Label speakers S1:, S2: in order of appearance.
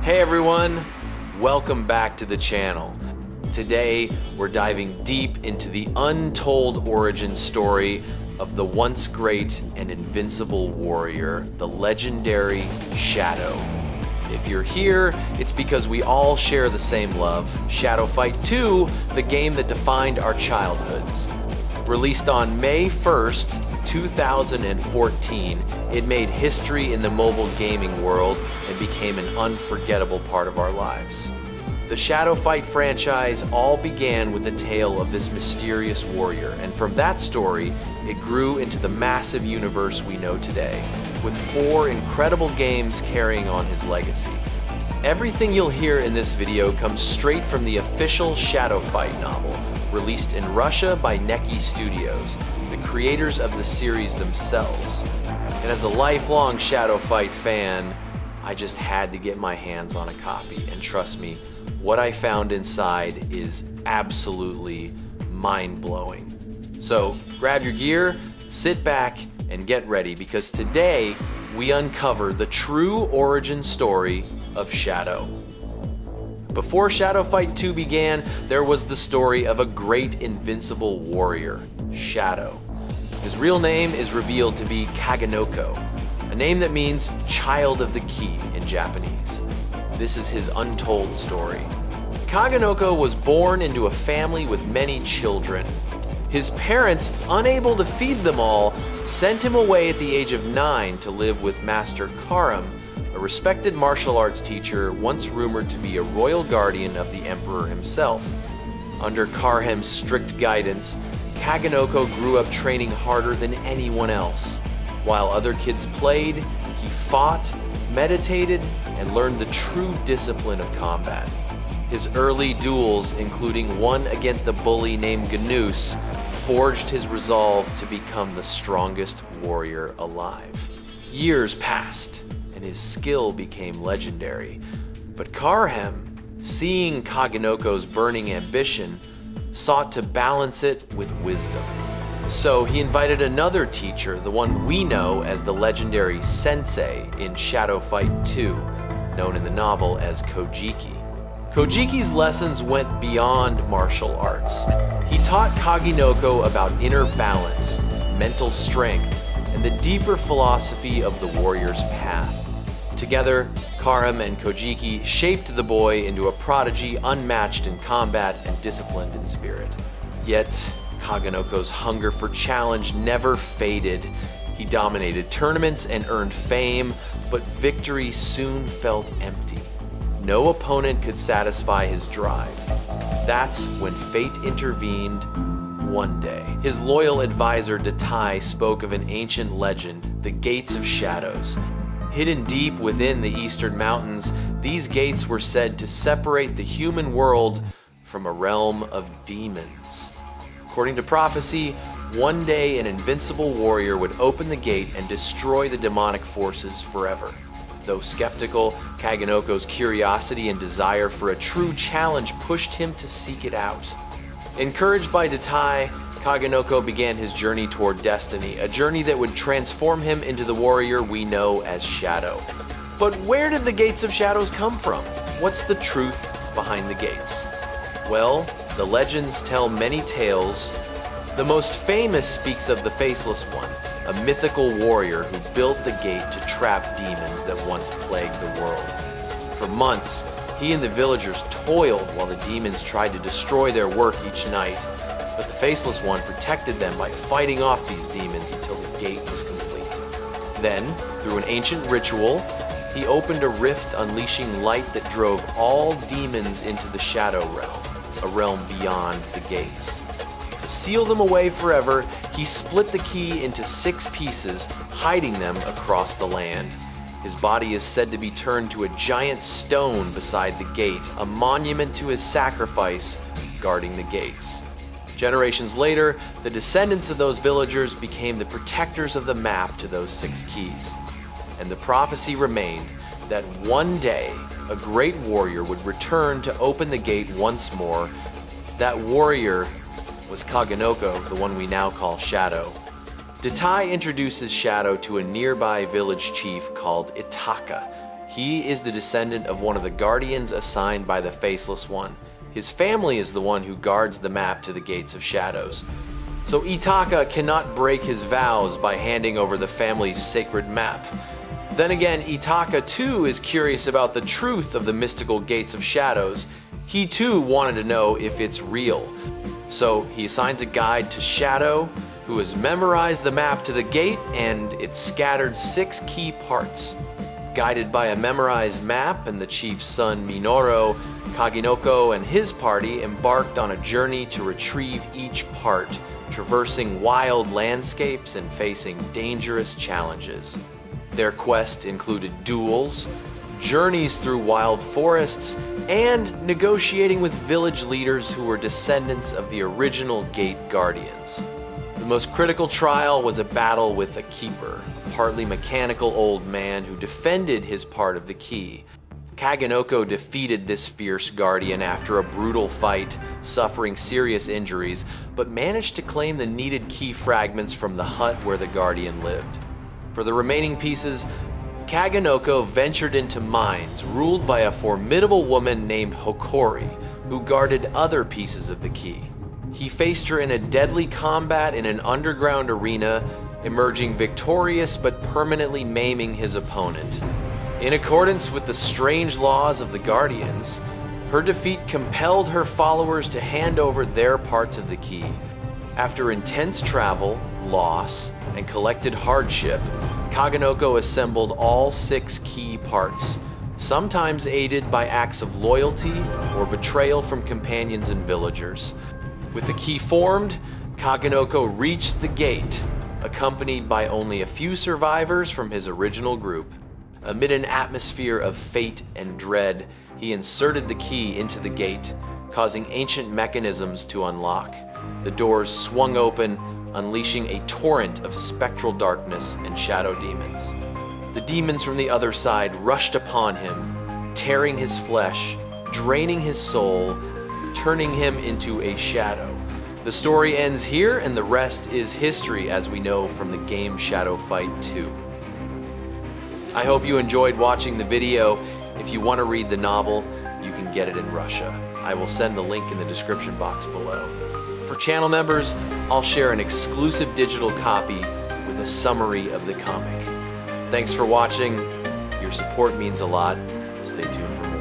S1: Hey everyone, welcome back to the channel. Today, we're diving deep into the untold origin story of the once great and invincible warrior, the legendary Shadow. If you're here, it's because we all share the same love. Shadow Fight 2, the game that defined our childhoods. Released on May 1st, 2014, it made history in the mobile gaming world and became an unforgettable part of our lives. The Shadow Fight franchise all began with the tale of this mysterious warrior, and from that story, it grew into the massive universe we know today, with 4 incredible games carrying on his legacy. Everything you'll hear in this video comes straight from the official Shadow Fight novel, released in Russia by Neki Studios, the creators of the series themselves. And as a lifelong Shadow Fight fan, I just had to get my hands on a copy, and trust me, what I found inside is absolutely mind-blowing. So grab your gear, sit back, and get ready, because today we uncover the true origin story of Shadow. Before Shadow Fight 2 began, there was the story of a great invincible warrior, Shadow. His real name is revealed to be Kaganoko, a name that means child of the key in Japanese. This is his untold story. Kaganoko was born into a family with many children. His parents, unable to feed them all, sent him away at the age of 9 to live with Master Karam, a respected martial arts teacher once rumored to be a royal guardian of the emperor himself. Under Karam's strict guidance, Kaganoko grew up training harder than anyone else. While other kids played, he fought, meditated, and learned the true discipline of combat. His early duels, including one against a bully named Ganus, forged his resolve to become the strongest warrior alive. Years passed, and his skill became legendary. But Karam, seeing Kaganoko's burning ambition, sought to balance it with wisdom. So he invited another teacher, the one we know as the legendary Sensei in Shadow Fight 2, known in the novel as Kojiki. Kojiki's lessons went beyond martial arts. He taught Kaganoko about inner balance, mental strength, and the deeper philosophy of the warrior's path. Together, Karam and Kojiki shaped the boy into a prodigy unmatched in combat and disciplined in spirit. Yet, Kaganoko's hunger for challenge never faded. He dominated tournaments and earned fame, but victory soon felt empty. No opponent could satisfy his drive. That's when fate intervened one day. His loyal advisor Datai spoke of an ancient legend, the Gates of Shadows. Hidden deep within the eastern mountains, these gates were said to separate the human world from a realm of demons. According to prophecy, one day an invincible warrior would open the gate and destroy the demonic forces forever. Though skeptical, Kaganoko's curiosity and desire for a true challenge pushed him to seek it out. Encouraged by Datai, Kaganoko began his journey toward destiny, a journey that would transform him into the warrior we know as Shadow. But where did the Gates of Shadows come from? What's the truth behind the gates? Well, the legends tell many tales. The most famous speaks of the Faceless One, a mythical warrior who built the gate to trap demons that once plagued the world. For months, he and the villagers toiled while the demons tried to destroy their work each night. But the Faceless One protected them by fighting off these demons until the gate was complete. Then, through an ancient ritual, he opened a rift unleashing light that drove all demons into the Shadow Realm, a realm beyond the gates. To seal them away forever, he split the key into 6 pieces, hiding them across the land. His body is said to be turned to a giant stone beside the gate, a monument to his sacrifice guarding the gates. Generations later, the descendants of those villagers became the protectors of the map to those 6 keys. And the prophecy remained that one day, a great warrior would return to open the gate once more. That warrior was Kaganoko, the one we now call Shadow. Datai introduces Shadow to a nearby village chief called Itaka. He is the descendant of one of the guardians assigned by the Faceless One. His family is the one who guards the map to the Gates of Shadows. So Itaka cannot break his vows by handing over the family's sacred map. Then again, Itaka too is curious about the truth of the mystical Gates of Shadows. He too wanted to know if it's real. So he assigns a guide to Shadow, who has memorized the map to the gate and its scattered 6 key parts. Guided by a memorized map and the chief's son Minoru, Kaginoko and his party embarked on a journey to retrieve each part, traversing wild landscapes and facing dangerous challenges. Their quest included duels, journeys through wild forests, and negotiating with village leaders who were descendants of the original Gate Guardians. The most critical trial was a battle with a keeper, a partly mechanical old man who defended his part of the key. Kaginoko defeated this fierce guardian after a brutal fight, suffering serious injuries, but managed to claim the needed key fragments from the hut where the guardian lived. For the remaining pieces, Kaginoko ventured into mines ruled by a formidable woman named Hokori, who guarded other pieces of the key. He faced her in a deadly combat in an underground arena, emerging victorious but permanently maiming his opponent. In accordance with the strange laws of the Guardians, her defeat compelled her followers to hand over their parts of the key. After intense travel, loss, and collected hardship, Kaginoko assembled all 6 key parts, sometimes aided by acts of loyalty or betrayal from companions and villagers. With the key formed, Kaginoko reached the gate, accompanied by only a few survivors from his original group. Amid an atmosphere of fate and dread, he inserted the key into the gate, causing ancient mechanisms to unlock. The doors swung open, unleashing a torrent of spectral darkness and shadow demons. The demons from the other side rushed upon him, tearing his flesh, draining his soul, turning him into a shadow. The story ends here, and the rest is history, as we know from the game Shadow Fight 2. I hope you enjoyed watching the video. If you want to read the novel, you can get it in Russia. I will send the link in the description box below. For channel members, I'll share an exclusive digital copy with a summary of the comic. Thanks for watching. Your support means a lot. Stay tuned for more.